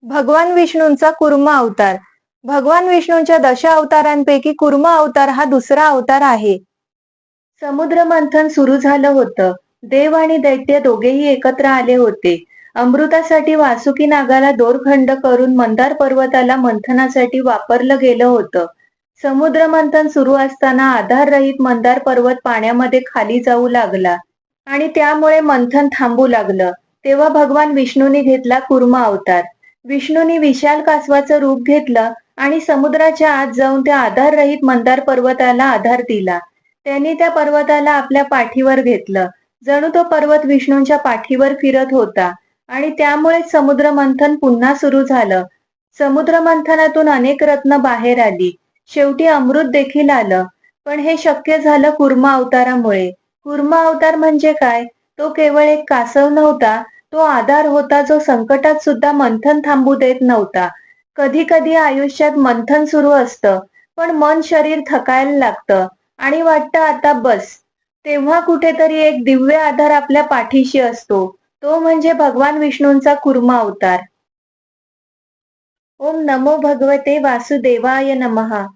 भगवान विष्णूंचा कुर्म अवतार. भगवान विष्णूंच्या दशावतारांपैकी कुर्म अवतार हा दुसरा अवतार आहे. समुद्र मंथन सुरू झालं होतं. देव आणि दैत्य दोघेही एकत्र आले होते. अमृतासाठी वासुकी नागाला दोरखंड करून मंदार पर्वताला मंथनासाठी वापरलं गेलं होतं. समुद्र मंथन सुरू असताना आधाररहित मंदार पर्वत पाण्यामध्ये खाली जाऊ लागला आणि त्यामुळे मंथन थांबू लागलं. तेव्हा भगवान विष्णूंनी घेतला कुर्म अवतार. विष्णूंनी विशाल कासवाचं रूप घेतलं आणि समुद्राच्या आत जाऊन त्या आधाररहित मंदार पर्वताला आधार दिला. त्यांनी त्या पर्वताला आपल्या पाठीवर घेतलं. जणू तो पर्वत विष्णूंच्या पाठीवर फिरत होता आणि त्यामुळेच समुद्र मंथन पुन्हा सुरू झालं. समुद्र मंथनातून अनेक रत्न बाहेर आली. शेवटी अमृत देखील आलं. पण हे शक्य झालं कुर्म अवतारामुळे. कुर्म अवतार म्हणजे काय? तो केवळ एक कासव नव्हता, तो आधार होता जो संकटात सुद्धा मंथन थांबू देत नव्हता. कधी कधी आयुष्यात मंथन सुरू असतं, पण मन शरीर थकायला लागतं आणि वाटतं आता बस. तेव्हा कुठेतरी एक दिव्य आधार आपल्या पाठीशी असतो. तो म्हणजे भगवान विष्णूंचा कुर्म अवतार. ओम नमो भगवते वासुदेवाय नमः.